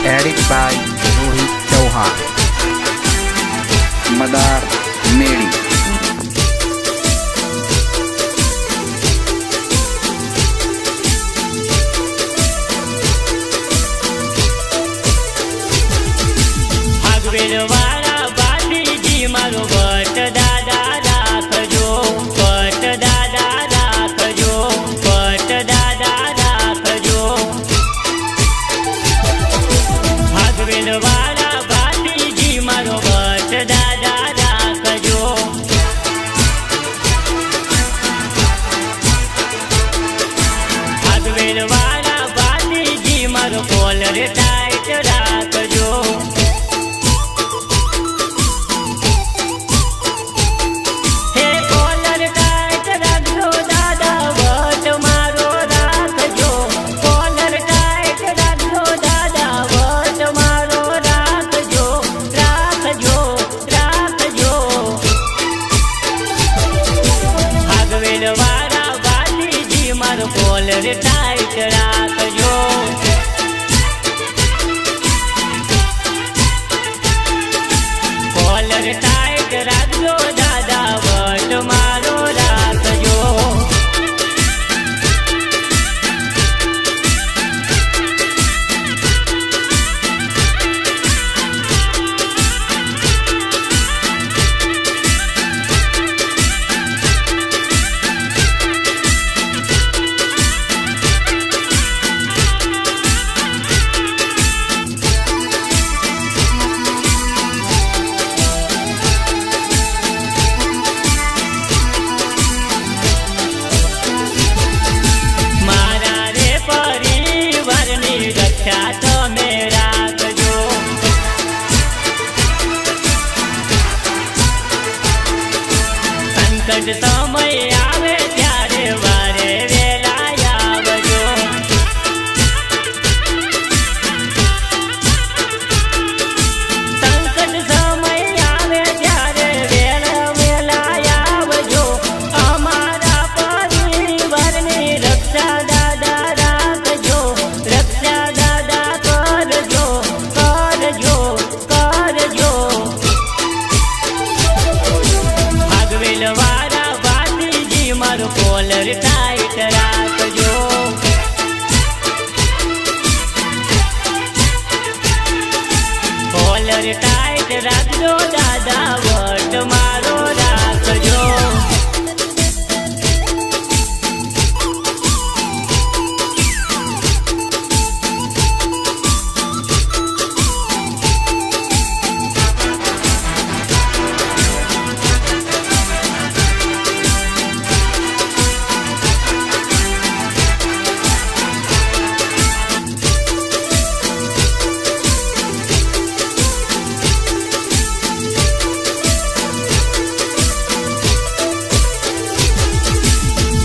Edit by Rohit Chauhan. Madar Medi. વાળા બાલીજી મારો ભટ્ટ દાદા રાખજો, ભટ્ટ દાદા રાખજો, ભટ્ટ દાદા રાખજો. ભાગવેલ વાળા બાલીજી મારો ભટ્ટ દાદા રાખજો. ભાગવેલ વાળા બાલીજી મારો કોલર ટાઈટ રાખજો. કોલર ટાઈટ રાખજો. કોલર ટાઈટ રાખજો દાદા ભટ્ટ મારો રાખજો. તમે રાખજો. સંકટ સમય આવે ત્યારે વારે વેલા આવજો. સંકટ સમય આવે ત્યારે વેલા આવજો. અમારા પરિવારની રક્ષા દાદા રાખજો, રક્ષા વાળા બાલીજી મારો કોલર ટાઈટ રાખજો. કોલર ટાઈટ રાખજો દાદા ભટ્ટ મારો રાખજો.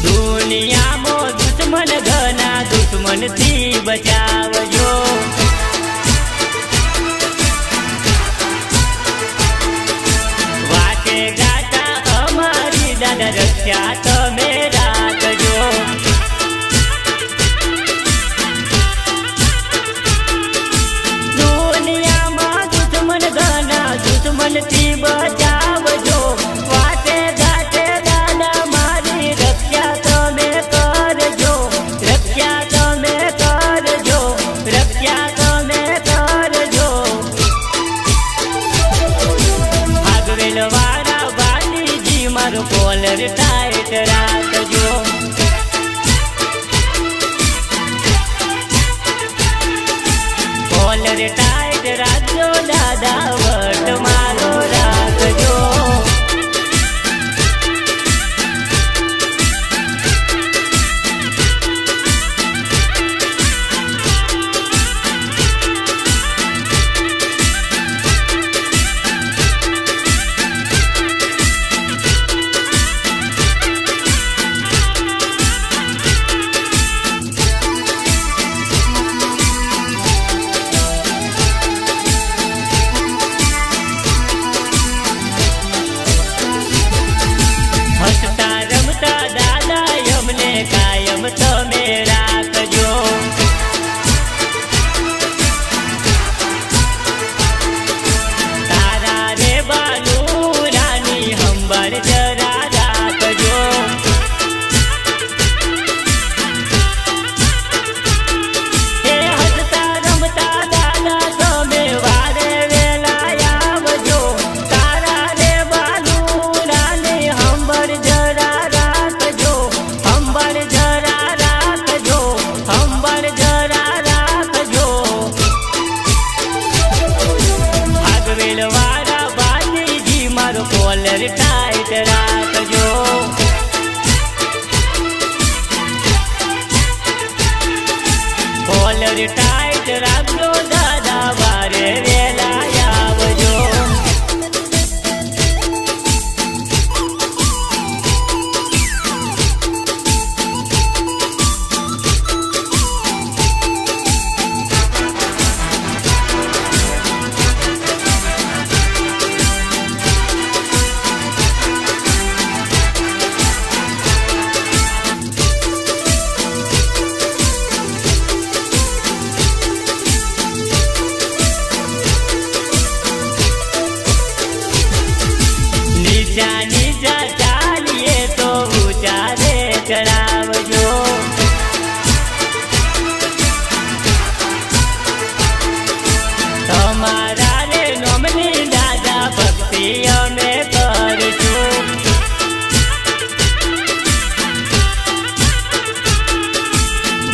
દુનિયામાં દુશ્મન ઘણા, દુશ્મનથી બચાવજો. વાટે ગાતા અમારી દાદા રક્ષા તમે રાખજો. દુનિયામાં દુશ્મન ઘણા, દુશ્મનથી બચાવજો. વાટે ગાતે દાદા મારી રક્ષા તમે કરજો, રક્ષા તમે કરજો, રક્ષા તમે કરજો. ભાગવેલ વાળા બાલીજી મારો કોલર ટાઈટ રાખજો. કોલર ટાઈટ રાખજો દાદા ભટ્ટ મારો રાખજો. ભાગવેલ વાળા બાજીજી મારો કોલર ટાઈટ રાખજો. કોલર ટાઈટ રાખજો દાદા વારે વેલા આવજો. નીચા નીચા ચાલીએ તો ઊંચા રે ચડાવજો. તમારા રે નોમની દાદા ભક્તિ અમે કરશું.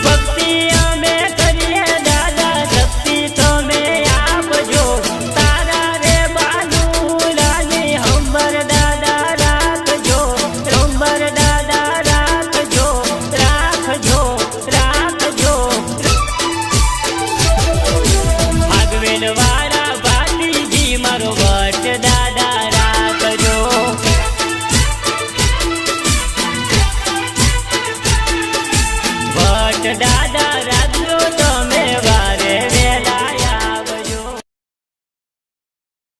ભક્તિ અમે કરીએ દાદા શક્તિ તમે આપજો. તારા રે બાલુરાની હંબર દાદા રાખજો. હંબર દાદા રાખજો. રાખજો રાખજો. ભાગવેલ વાળા ભાતીજી મારો વટ દાદા રાખજો. વટ દાદા